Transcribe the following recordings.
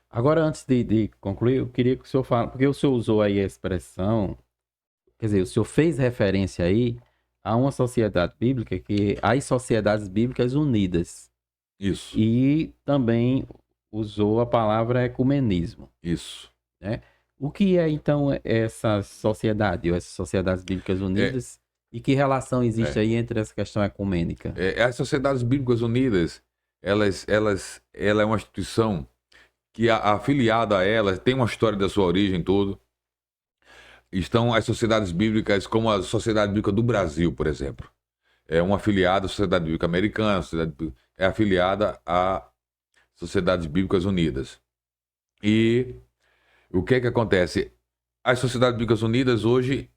Agora, antes de concluir, eu queria que o senhor fale, porque o senhor usou aí a expressão, quer dizer, o senhor fez referência aí a uma sociedade bíblica, que as sociedades bíblicas unidas, Isso, e também usou a palavra ecumenismo, isso. né? O que é então essa sociedade, ou essas sociedades bíblicas É, unidas, e que relação existe é. aí entre essa questão ecumênica? As Sociedades Bíblicas Unidas, ela é uma instituição que afiliada a ela tem uma história da sua origem toda. Estão as sociedades bíblicas, como a Sociedade Bíblica do Brasil, por exemplo. É uma afiliada à Sociedade Bíblica Americana, é afiliada a Sociedades Bíblicas Unidas. E o que é que acontece? As Sociedades Bíblicas Unidas hoje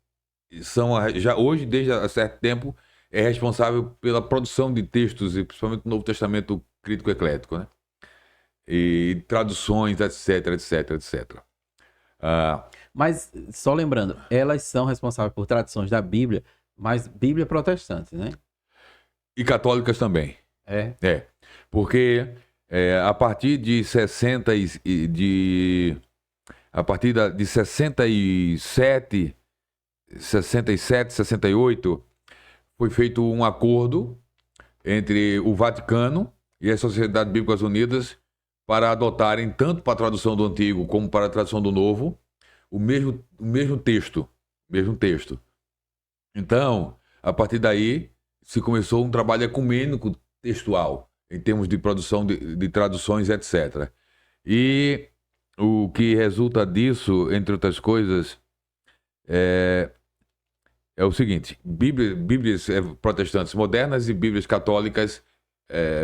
já hoje, desde há certo tempo, é responsável pela produção de textos, e principalmente do Novo Testamento crítico eclético, né? E traduções, etc, etc, etc. Ah, Mas, só lembrando, elas são responsáveis por traduções da Bíblia, mas Bíblia protestante, né? e católicas também. É. É, porque a partir de 60 a partir de 67, 68, foi feito um acordo entre o Vaticano e as Sociedades Bíblicas Unidas para adotarem, tanto para a tradução do Antigo como para a tradução do Novo, o mesmo texto. Mesmo texto. Então, a partir daí, se começou um trabalho ecumênico textual, em termos de produção de traduções, etc. E o que resulta disso, entre outras coisas, é, é o seguinte: Bíblias protestantes modernas e Bíblias católicas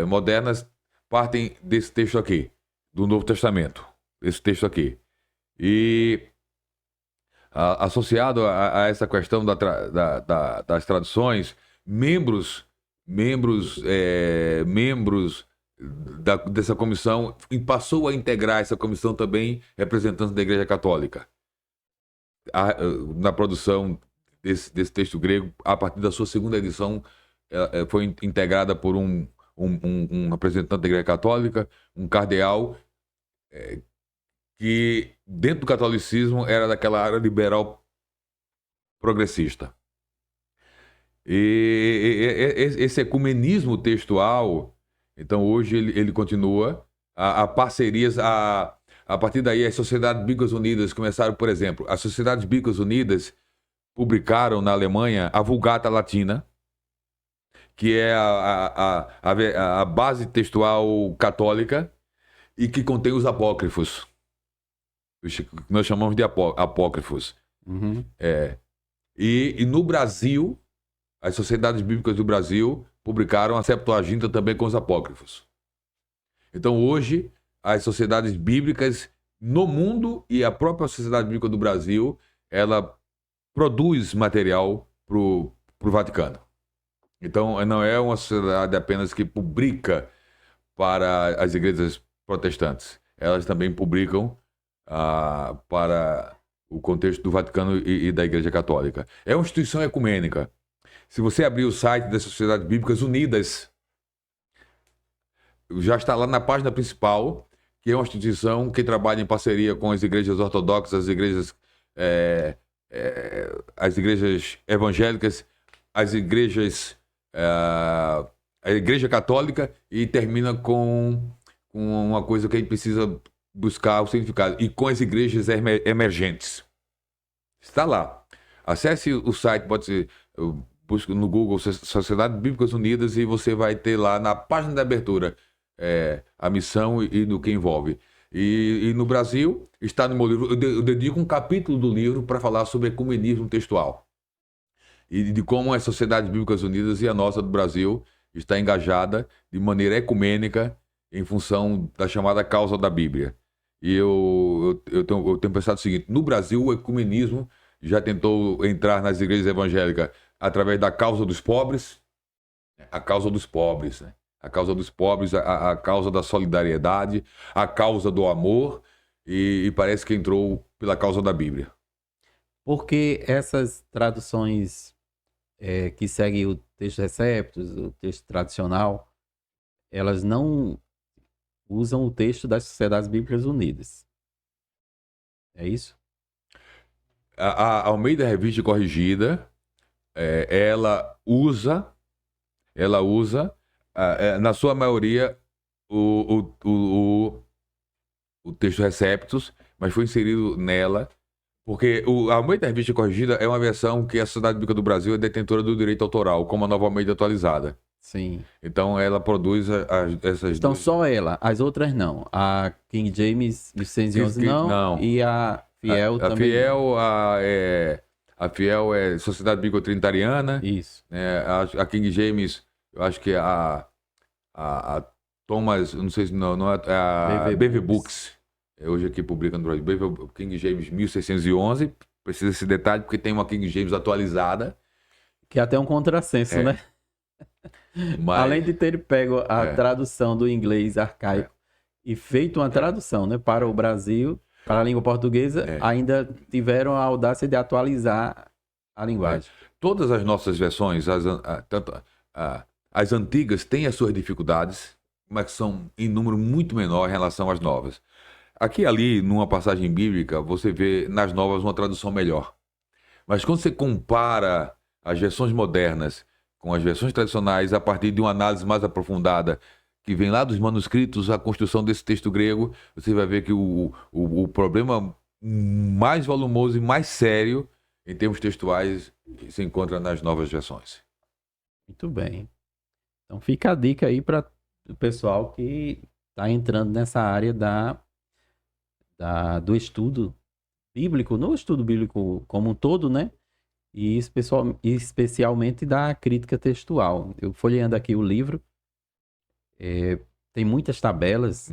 modernas partem desse texto aqui, do Novo Testamento. Esse texto aqui. E associado a essa questão das traduções, membros dessa comissão, e passou a integrar essa comissão também representantes da Igreja Católica na produção desse texto grego. A partir da sua segunda edição, foi integrada por um representante da Igreja Católica, um cardeal, que dentro do catolicismo era daquela área liberal progressista. E esse ecumenismo textual, então hoje ele continua, a parcerias, a partir daí as Sociedades Bíblicas Unidas começaram, por exemplo, as Sociedades Bíblicas Unidas publicaram na Alemanha a Vulgata Latina, que é a base textual católica e que contém os apócrifos, os que nós chamamos de apócrifos. Uhum. E no Brasil, as Sociedades Bíblicas do Brasil publicaram a Septuaginta também com os apócrifos. Então hoje, as sociedades bíblicas no mundo e a própria Sociedade Bíblica do Brasil, ela produz material para o Vaticano. Então não é uma sociedade apenas que publica para as igrejas protestantes. Elas também publicam para o contexto do Vaticano e da Igreja Católica. É uma instituição ecumênica. Se você abrir o site das Sociedades Bíblicas Unidas, já está lá na página principal, que é uma instituição que trabalha em parceria com as igrejas ortodoxas, as igrejas evangélicas, as igrejas, a Igreja Católica, e termina com uma coisa que a gente precisa buscar o significado, e com as igrejas emergentes. Está lá. Acesse o site, pode ser, busque no Google Sociedade Bíblicas Unidas, e você vai ter lá na página de abertura a missão e do que envolve. E no Brasil, está no meu livro, eu dedico um capítulo do livro para falar sobre ecumenismo textual. E de como as Sociedades Bíblicas Unidas e a nossa do Brasil está engajada de maneira ecumênica em função da chamada causa da Bíblia. E eu tenho pensado o seguinte: no Brasil, o ecumenismo já tentou entrar nas igrejas evangélicas através da causa dos pobres, a causa dos pobres, né? A causa dos pobres, a causa da solidariedade, a causa do amor, e parece que entrou pela causa da Bíblia. Porque essas traduções que seguem o texto receptus, o texto tradicional, elas não usam o texto das Sociedades Bíblicas Unidas. É isso? A Almeida Revista Corrigida, ela usa, na sua maioria, o texto Receptus, mas foi inserido nela, porque a Almeida Revista Corrigida é uma versão que a Sociedade Bíblica do Brasil é detentora do direito autoral, como a Nova Almeida atualizada. Sim. Então ela produz essas Então duas. só ela, as outras não. A King James 1111 não, não. e a Fiel a também. A Fiel é Sociedade Bíblica Trinitariana. Isso. Né? A King James, eu acho que a Thomas, não sei se não é a BV Books. Hoje aqui publica no Brasil. King James 1611. Precisa desse detalhe porque tem uma King James atualizada. Que é até um contrassenso, né? Mas, além de ter pego a tradução do inglês arcaico e feito uma tradução, né, para o Brasil, para a língua portuguesa, ainda tiveram a audácia de atualizar a linguagem. Todas as nossas versões, as antigas, têm as suas dificuldades, mas são em número muito menor em relação às novas. Aqui e ali, numa passagem bíblica, você vê nas novas uma tradução melhor. Mas quando você compara as versões modernas com as versões tradicionais, a partir de uma análise mais aprofundada, que vem lá dos manuscritos, a construção desse texto grego, você vai ver que o problema mais volumoso e mais sério, em termos textuais, se encontra nas novas versões. Muito bem. Então fica a dica aí para o pessoal que está entrando nessa área do estudo bíblico, no estudo bíblico como um todo, né? E especialmente da crítica textual. Eu folheando aqui o livro, tem muitas tabelas,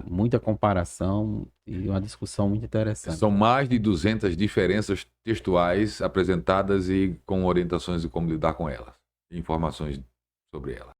muita comparação e uma discussão muito interessante. São mais de 200 diferenças textuais apresentadas e com orientações de como lidar com elas, informações sobre elas.